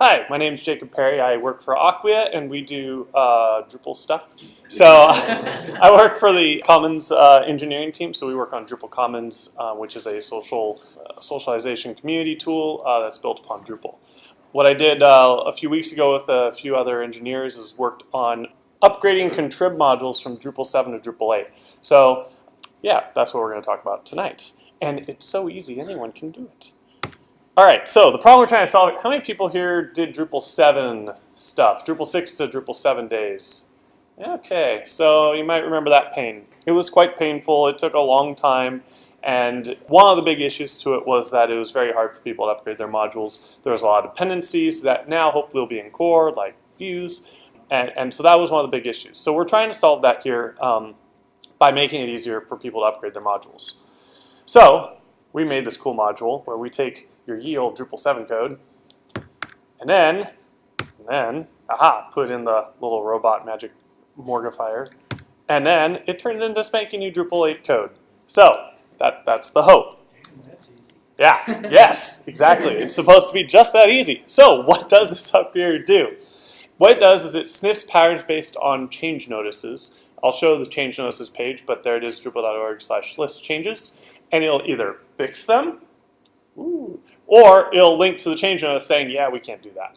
Hi, my name is Jacob Perry. I work for Acquia, and we do Drupal stuff. So I work for the Commons engineering team, so we work on Drupal Commons, which is a socialization community tool that's built upon Drupal. What I did a few weeks ago with a few other engineers is worked on upgrading contrib modules from Drupal 7 to Drupal 8. So yeah, that's what we're going to talk about tonight. And it's so easy, anyone can do it. All right, so the problem we're trying to solve, how many people here did Drupal 7 stuff? Drupal 6 to Drupal 7 days? Okay, so you might remember that pain. It was quite painful, it took a long time, and one of the big issues to it was that it was very hard for people to upgrade their modules. There was a lot of dependencies that now hopefully will be in core, like views, and so that was one of the big issues. So we're trying to solve that here by making it easier for people to upgrade their modules. So we made this cool module where we take your ye old Drupal 7 code, and then, put in the little robot magic mortifier, and then it turns into spanking new Drupal 8 code. So that's the hope. That's easy. Yeah, yes, exactly. It's supposed to be just that easy. So what does this up here do? What it does is it sniffs patterns based on change notices. I'll show the change notices page, but there it is, drupal.org/list changes, and it'll either fix them, or it'll link to the change notice saying, yeah, we can't do that.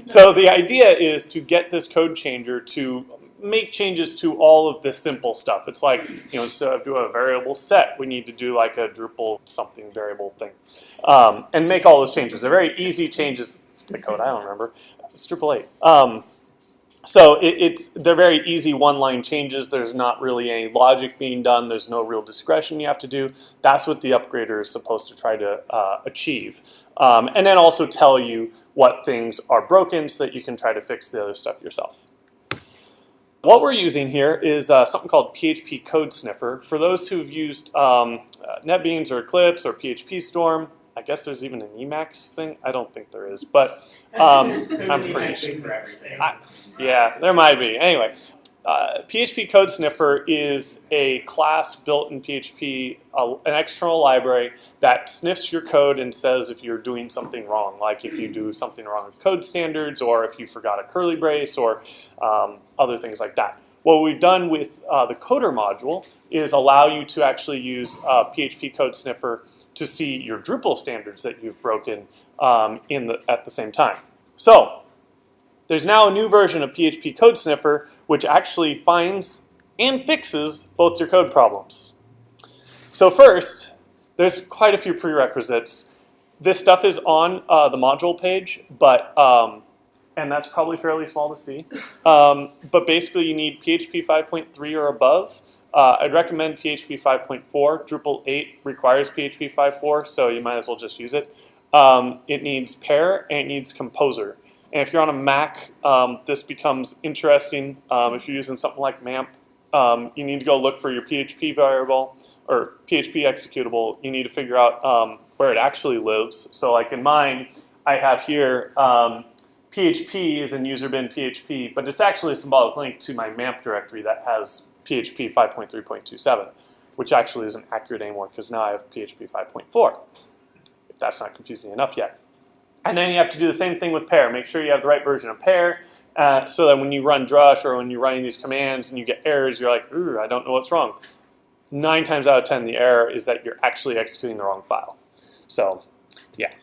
So the idea is to get this code changer to make changes to all of this simple stuff. It's like, instead of doing a variable set, we need to do like a Drupal something variable thing. And make all those changes. They're very easy changes. It's the code, I don't remember. It's Drupal 8. So they're very easy one-line changes. There's not really any logic being done. There's no real discretion you have to do. That's what the upgrader is supposed to try to achieve. And then also tell you what things are broken so that you can try to fix the other stuff yourself. What we're using here is something called PHP Code Sniffer. For those who've used NetBeans or Eclipse or PHP Storm, I guess there's even an Emacs thing. I don't think there is, but I'm pretty sure. Yeah, there might be. Anyway, PHP Code Sniffer is a class built in PHP, an external library that sniffs your code and says if you're doing something wrong, like if you do something wrong with code standards, or if you forgot a curly brace, or other things like that. What we've done with the coder module is allow you to actually use PHP Code Sniffer to see your Drupal standards that you've broken at the same time. So there's now a new version of PHP Code Sniffer which actually finds and fixes both your code problems. So first, there's quite a few prerequisites. This stuff is on the module page, but and that's probably fairly small to see. But basically you need PHP 5.3 or above. I'd recommend PHP 5.4. Drupal 8 requires PHP 5.4, so you might as well just use it. It needs pair and it needs composer. And if you're on a Mac, this becomes interesting. If you're using something like MAMP, you need to go look for your PHP variable or PHP executable. You need to figure out where it actually lives. So like in mine, I have here PHP is in user bin PHP, but it's actually a symbolic link to my MAMP directory that has PHP 5.3.27, which actually isn't accurate anymore because now I have PHP 5.4, if that's not confusing enough yet. And then you have to do the same thing with pair. Make sure you have the right version of pair so that when you run drush or when you're running these commands and you get errors, you're like, ooh, I don't know what's wrong. 9 times out of 10, the error is that you're actually executing the wrong file. So, yeah.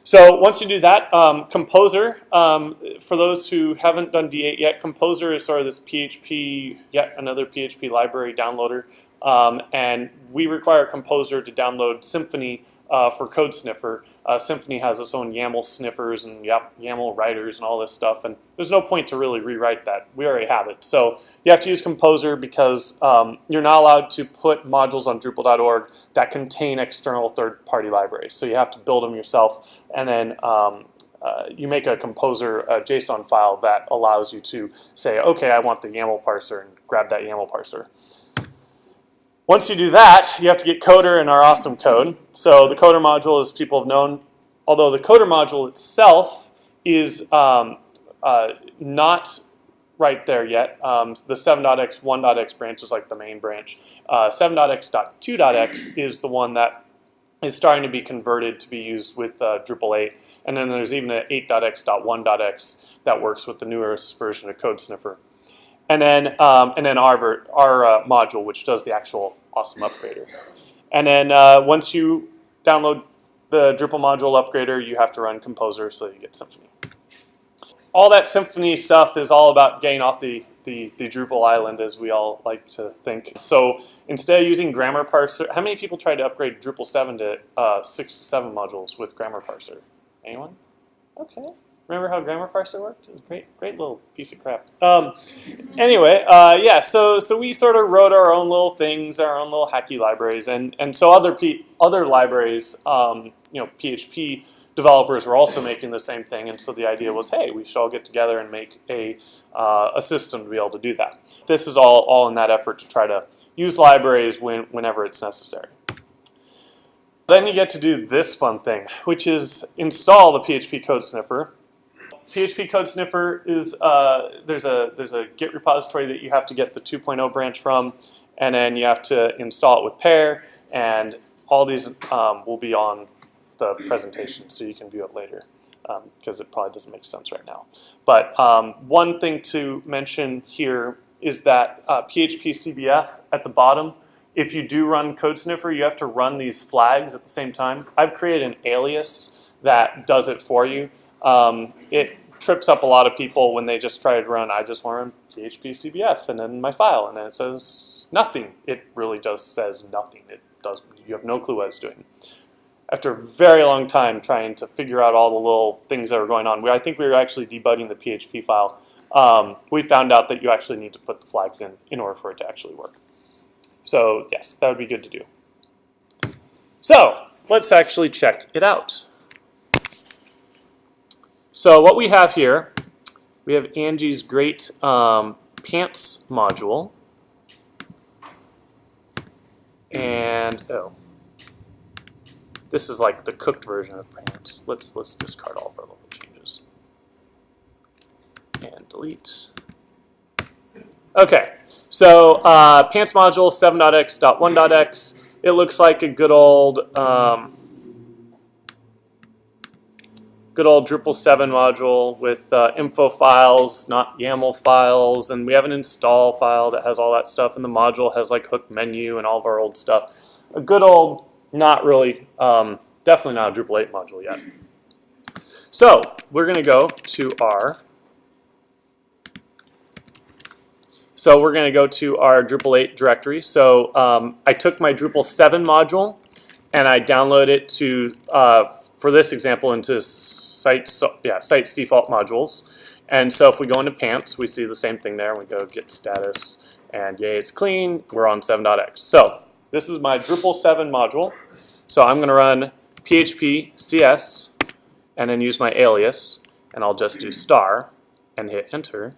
So once you do that, Composer, for those who haven't done D8 yet, Composer is sort of this PHP, yet another PHP library downloader. And we require Composer to download Symfony for Code Sniffer. Symfony has its own YAML sniffers and YAML writers and all this stuff, and there's no point to really rewrite that. We already have it. So you have to use Composer because you're not allowed to put modules on Drupal.org that contain external third-party libraries. So you have to build them yourself, and then you make a Composer JSON file that allows you to say, okay, I want the YAML parser, and grab that YAML parser. Once you do that, you have to get Coder and our awesome code. So the Coder module, as people have known, although the Coder module itself is not right there yet. The 7.x, 1.x branch is like the main branch. 7.x.2.x is the one that is starting to be converted to be used with Drupal 8. And then there's even an 8.x.1.x that works with the newest version of Code Sniffer. And then our module, which does the actual awesome upgrader. And then once you download the Drupal module upgrader, you have to run Composer so you get Symfony. All that Symfony stuff is all about getting off the Drupal island, as we all like to think. So instead of using grammar parser, how many people tried to upgrade Drupal 7 to 6 to 7 modules with grammar parser? Anyone? Okay. Remember how grammar parser worked? It was a great little piece of crap. Anyway, yeah. So we sort of wrote our own little things, our own little hacky libraries, and so other libraries, PHP developers were also making the same thing, and so the idea was, hey, we should all get together and make a system to be able to do that. This is all in that effort to try to use libraries whenever it's necessary. Then you get to do this fun thing, which is install the PHP Code Sniffer. PHP Code Sniffer is there's a Git repository that you have to get the 2.0 branch from, and then you have to install it with pair, and all these will be on the presentation, so you can view it later, because it probably doesn't make sense right now. But one thing to mention here is that PHPCBF at the bottom, if you do run Code Sniffer, you have to run these flags at the same time. I've created an alias that does it for you. It trips up a lot of people when they just try to run, I just want to run PHPCBF and then my file, and then it says nothing. It really just says nothing. You have no clue what it's doing. After a very long time trying to figure out all the little things that were going on, I think we were actually debugging the PHP file. We found out that you actually need to put the flags in order for it to actually work. So yes, that would be good to do. So let's actually check it out. So what we have here, we have Angie's great pants module. And, this is like the cooked version of pants. Let's discard all of our local changes. And delete. Okay, so pants module 7.x.1.x. It looks like a good old Drupal 7 module with info files, not YAML files, and we have an install file that has all that stuff, and the module has like hook menu and all of our old stuff. A good old, not really, definitely not a Drupal 8 module yet. So we're going to go to our Drupal 8 directory. So I took my Drupal 7 module and I downloaded it to, for this example, into Site's default modules. And so if we go into pants, we see the same thing there. We go git status, and yay, it's clean. We're on 7.x. So this is my Drupal 7 module. So I'm going to run PHPCS and then use my alias, and I'll just do star and hit enter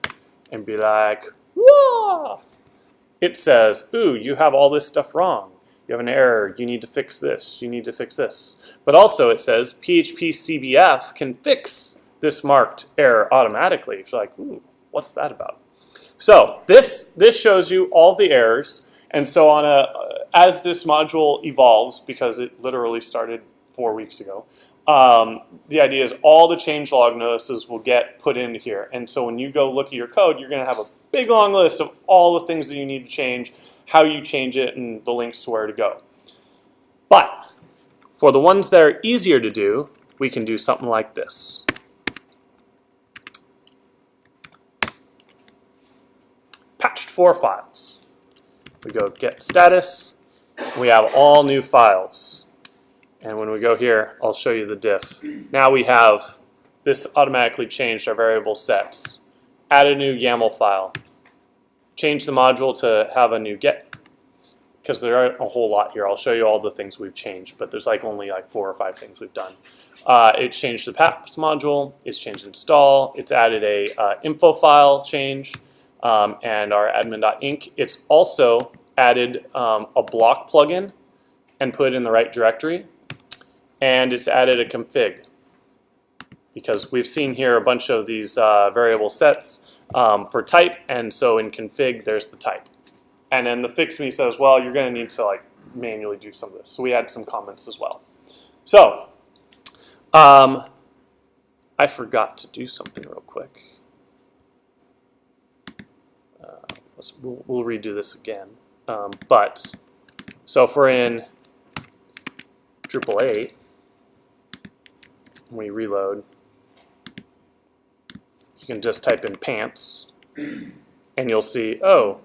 and be like, whoa! It says, ooh, you have all this stuff wrong. You have an error. You need to fix this. You need to fix this. But also it says PHPCBF can fix this marked error automatically. It's like, ooh, what's that about? So this shows you all the errors. And so as this module evolves, because it literally started 4 weeks ago, the idea is all the changelog notices will get put into here. And so when you go look at your code, you're going to have a big long list of all the things that you need to change, how you change it, and the links to where to go. But for the ones that are easier to do, we can do something like this. Patched 4 files. We go get status. We have all new files. And when we go here, I'll show you the diff. Now we have this automatically changed our variable sets. Add a new YAML file. Change the module to have a new get. Because there are a whole lot here. I'll show you all the things we've changed, but there's only 4 or 5 things we've done. It's changed the paths module. It's changed install. It's added a info file change and our admin.inc. It's also added a block plugin and put it in the right directory. And it's added a config. Because we've seen here a bunch of these variable sets for type, and so in config there's the type. And then the fix me says, well, you're going to need to manually do some of this. So we add some comments as well. So, I forgot to do something real quick. We'll redo this again. So if we're in Drupal 8, when we reload, you can just type in pants, and you'll see, oh,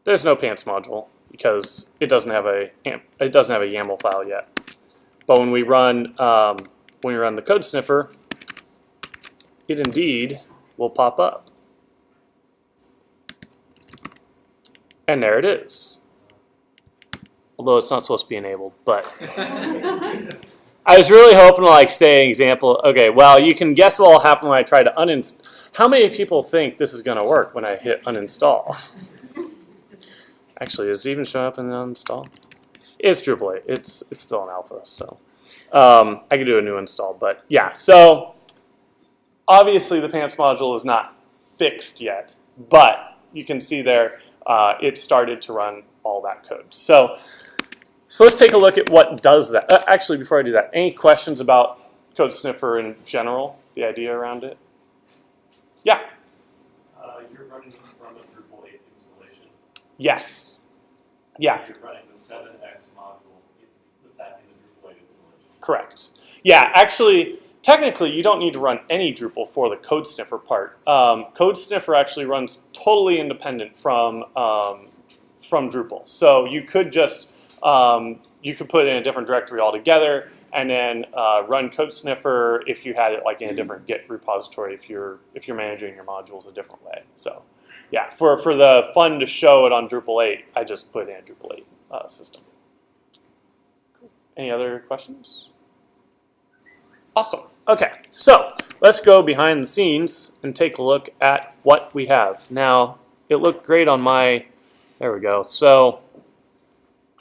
there's no pants module because it doesn't have a YAML file yet. But when we run the code sniffer, it indeed will pop up. And there it is. Although it's not supposed to be enabled, but I was really hoping to say an example. Okay, well, you can guess what will happen when I try to uninstall. How many people think this is going to work when I hit uninstall? Actually, is it even showing up in the uninstall? It's Drupal 8. It's still an alpha, so I could do a new install. But yeah, so obviously the pants module is not fixed yet, but you can see there it started to run all that code. So let's take a look at what does that. Actually, before I do that, any questions about Code Sniffer in general, the idea around it? Yeah? You're running this from a Drupal 8 installation. Yes. Yeah. You're running the 7x module, put that in the Drupal 8 installation. Correct. Yeah, actually, technically, you don't need to run any Drupal for the Code Sniffer part. Code Sniffer actually runs totally independent from Drupal. So you could just you could put it in a different directory altogether, and then run Code Sniffer if you had it in a different Git repository if you're managing your modules a different way. So yeah, for the fun to show it on Drupal 8, I just put it in a Drupal 8 system. Cool. Any other questions? Awesome. Okay, so let's go behind the scenes and take a look at what we have. Now, it looked great on my, there we go. So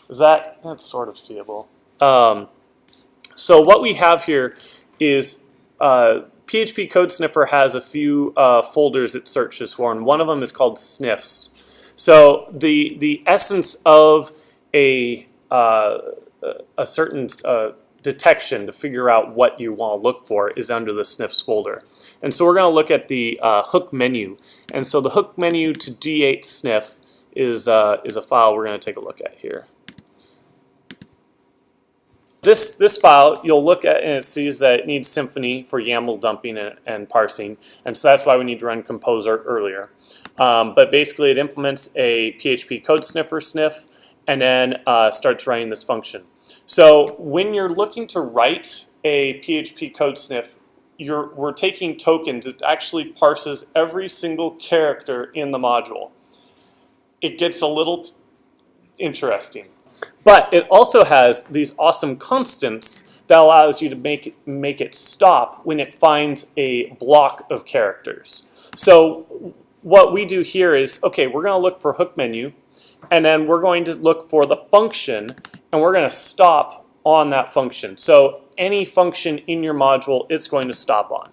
that's sort of seeable. So what we have here is PHP Code Sniffer has a few folders it searches for, and one of them is called sniffs. So the essence of a certain detection to figure out what you want to look for is under the sniffs folder. And so we're going to look at the hook menu. And so the hook menu to D8 sniff is a file we're going to take a look at here. This file, you'll look at and it sees that it needs Symfony for YAML dumping and parsing. And so that's why we need to run Composer earlier. But basically it implements a PHP Code Sniffer sniff and then starts running this function. So when you're looking to write a PHP code sniff, we're taking tokens. It actually parses every single character in the module. It gets a little interesting. But it also has these awesome constants that allows you to make it stop when it finds a block of characters. So what we do here is, okay, we're going to look for hook menu, and then we're going to look for the function, and we're going to stop on that function. So any function in your module, it's going to stop on.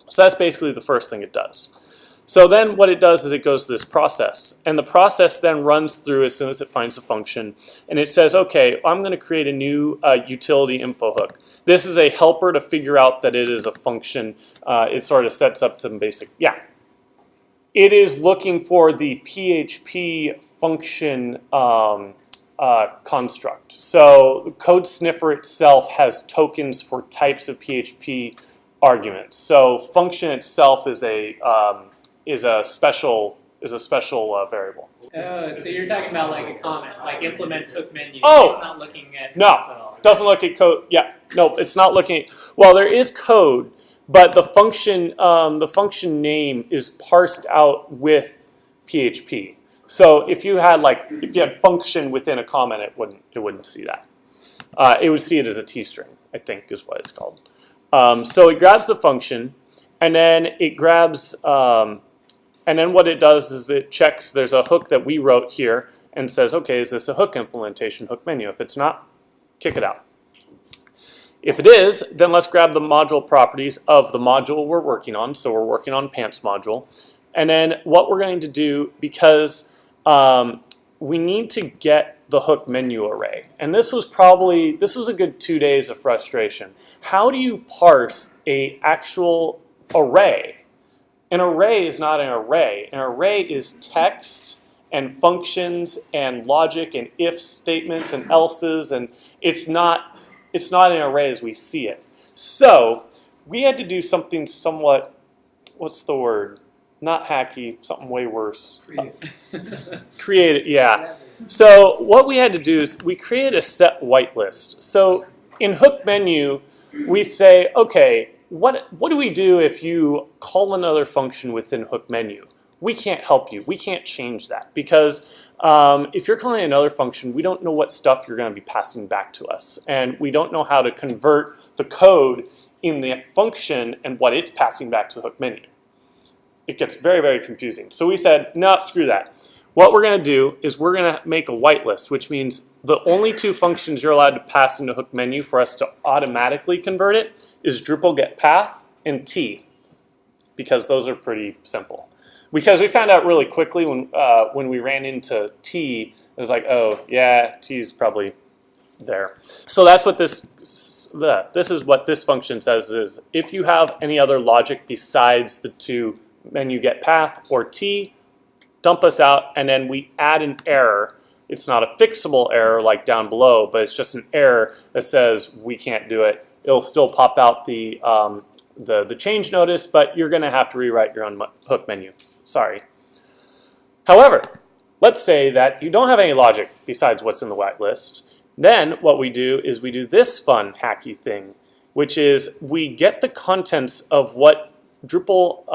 So that's basically the first thing it does. So then what it does is it goes to this process. And the process then runs through as soon as it finds a function. And it says, okay, I'm going to create a new utility info hook. This is a helper to figure out that it is a function. It sort of sets up some basic, yeah. It is looking for the PHP function construct. So Code Sniffer itself has tokens for types of PHP arguments. So function itself is a special variable. Oh, so you're talking about like a comment, like implements hook menu. Oh, it's not looking at no, at all. Doesn't look at code. Yeah, no, it's not looking. Well, there is code, but the function name is parsed out with PHP. So if you had function within a comment, it wouldn't see that. It would see it as a T string, I think is what it's called. So it grabs the function, and then it grabs, and then what it does is it checks. There's a hook that we wrote here and says, okay, is this a hook implementation, hook menu? If it's not, kick it out. If it is, then let's grab the module properties of the module we're working on. So we're working on pants module. And then what we're going to do, because we need to get the hook menu array. And this was a good 2 days of frustration. How do you parse a actual array? An array is not an array. An array is text and functions and logic and if statements and else's, and it's not an array as we see it. So we had to do something somewhat, what's the word? Not hacky, something way worse. Create, yeah. So what we had to do is we created a set whitelist. So in hook menu, we say, okay, what do we do if you call another function within hook menu? We can't help you. We can't change that because if you're calling another function, we don't know what stuff you're going to be passing back to us. And we don't know how to convert the code in the function and what it's passing back to the hook menu. It gets very, very confusing. So we said, no, screw that. What we're going to do is we're going to make a whitelist, which means the only two functions you're allowed to pass into hook menu for us to automatically convert it is Drupal get path and t, because those are pretty simple. Because we found out really quickly when we ran into t, it was like, oh yeah, t is probably there. So that's what this is what this function says is if you have any other logic besides the two menu get path or t, dump us out, and then we add an error. It's not a fixable error like down below, but it's just an error that says we can't do it. It'll still pop out the change notice, but you're going to have to rewrite your own hook menu. Sorry. However, let's say that you don't have any logic besides what's in the whitelist. Then what we do is we do this fun hacky thing, which is we get the contents of what Drupal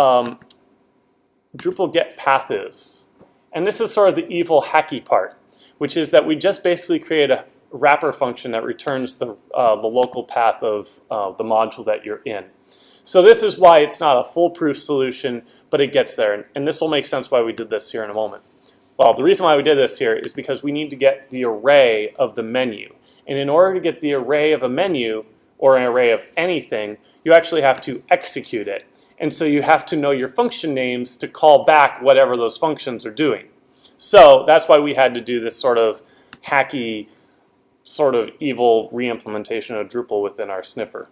get path is. And this is sort of the evil hacky part, which is that we just basically create a wrapper function that returns the local path of the module that you're in. So this is why it's not a foolproof solution, but it gets there. And this will make sense why we did this here in a moment. Well, the reason why we did this here is because we need to get the array of the menu. And in order to get the array of a menu, or an array of anything, you actually have to execute it. And so you have to know your function names to call back whatever those functions are doing. So that's why we had to do this sort of hacky, sort of evil re-implementation of Drupal within our sniffer.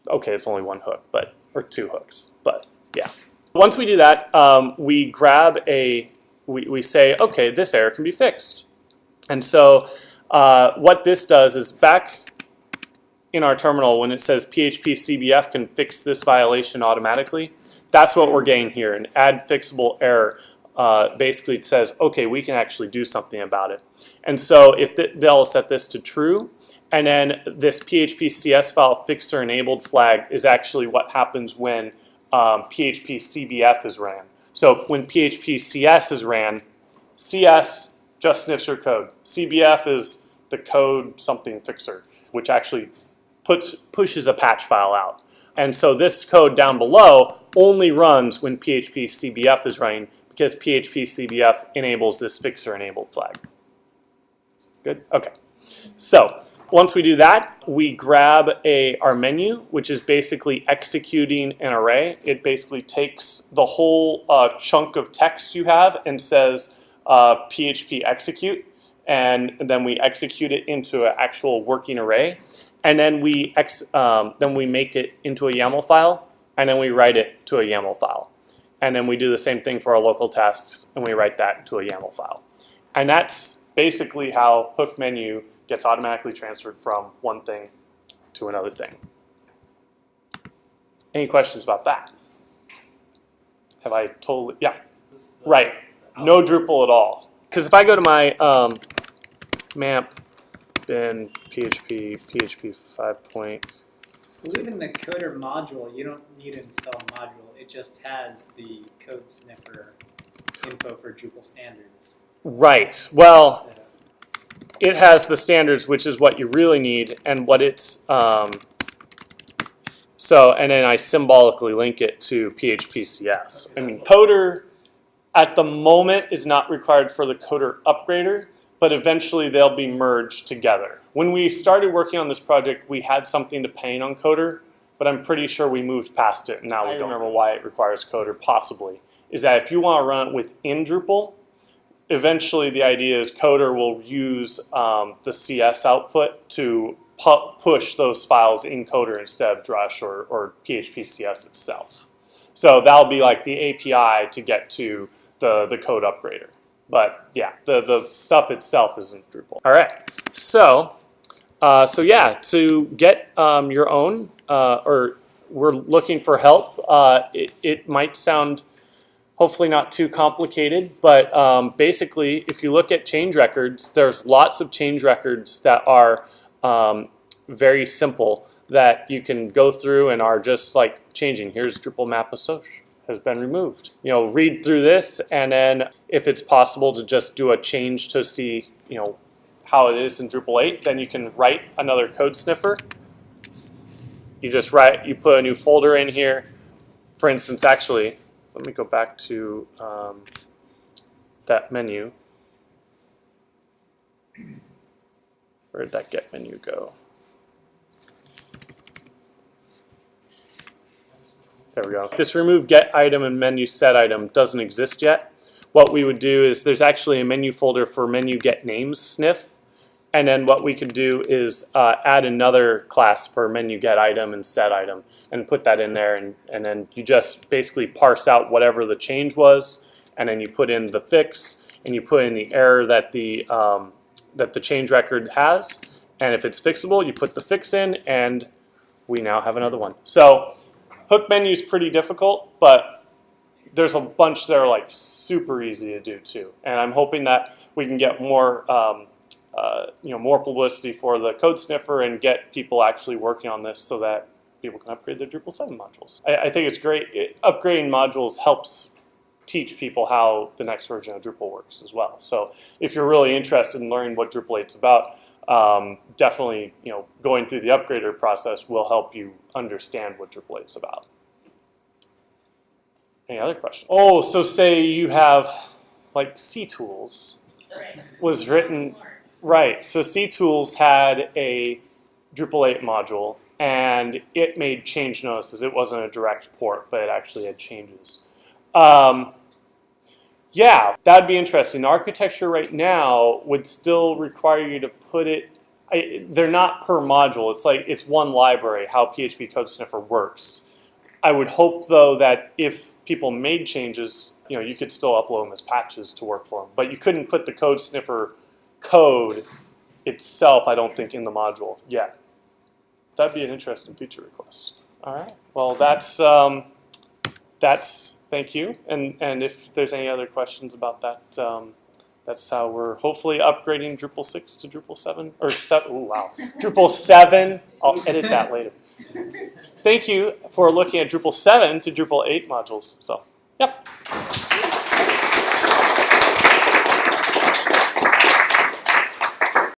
Okay, it's only one hook, or two hooks, but yeah. Once we do that, we grab we say, okay, this error can be fixed. And so what this does is back in our terminal, when it says PHPCBF can fix this violation automatically, that's what we're getting here. An add fixable error basically says, okay, we can actually do something about it. And so if they'll set this to true, and then this PHPCS file fixer enabled flag is actually what happens when PHPCBF is ran. So when PHPCS is ran, CS just sniffs your code. CBF is the code something fixer, which actually pushes a patch file out. And so this code down below only runs when PHPCBF is running because PHPCBF enables this fixer enabled flag. Good? Okay. So once we do that, we grab our menu, which is basically executing an array. It basically takes the whole chunk of text you have and says PHP execute, and then we execute it into an actual working array. And then we make it into a YAML file, and then we write it to a YAML file. And then we do the same thing for our local tasks, and we write that to a YAML file. And that's basically how hook menu gets automatically transferred from one thing to another thing. Any questions about that? Have I totally, yeah, right. No Drupal at all. Because if I go to my MAMP, bin PHP 5. Even in the coder module, you don't need to install a module. It just has the code sniffer info for Drupal standards. Right. Well, it has the standards, which is what you really need, and what it's so. And then I symbolically link it to PHPCS. I mean, coder at the moment is not required for the coder upgrader, but eventually they'll be merged together. When we started working on this project, we had something to paint on coder, but I'm pretty sure we moved past it. Now we don't remember why it requires coder, possibly. Is that if you want to run it within Drupal, eventually the idea is Coder will use the CS output to push those files in Coder instead of Drush or PHPCS itself. So that'll be like the API to get to the code upgrader. But yeah, the stuff itself is in Drupal. All right, so yeah, to get your own, or we're looking for help. It might sound hopefully not too complicated, but basically, if you look at change records, there's lots of change records that are very simple that you can go through and are just like changing. Here's Drupal map assoc has been removed. You know, read through this, and then if it's possible to just do a change to see, you know, how it is in Drupal 8, then you can write another code sniffer. You just you put a new folder in here. For instance, actually, let me go back to that menu. Where did that get menu go? There we go. This remove get item and menu set item doesn't exist yet. What we would do is there's actually a menu folder for menu get names sniff. And then what we could do is add another class for menu get item and set item and put that in there. And then you just basically parse out whatever the change was. And then you put in the fix and you put in the error that the change record has. And if it's fixable, you put the fix in, and we now have another one. So hook menu is pretty difficult, but there's a bunch that are like super easy to do too. And I'm hoping that we can get more more publicity for the code sniffer and get people actually working on this so that people can upgrade their Drupal 7 modules. I think it's great. Upgrading modules helps teach people how the next version of Drupal works as well. So if you're really interested in learning what Drupal 8's about, definitely going through the upgrader process will help you understand what Drupal 8's about. Any other questions? Oh, so say you have like CTools was written. Right, so CTools had a Drupal 8 module, and it made change notices. It wasn't a direct port, but it actually had changes. Yeah, that'd be interesting. The architecture right now would still require you to put it, they're not per module. It's like it's one library, how PHP Code Sniffer works. I would hope, though, that if people made changes, you could still upload them as patches to work for them. But you couldn't put the Code Sniffer code itself, I don't think, in the module yet. That'd be an interesting feature request. All right. Well, that's thank you. And if there's any other questions about that, that's how we're hopefully upgrading Drupal 6 to Drupal 7 or 7. Oh wow, Drupal 7. I'll edit that later. Thank you for looking at Drupal 7 to Drupal 8 modules. So, yep.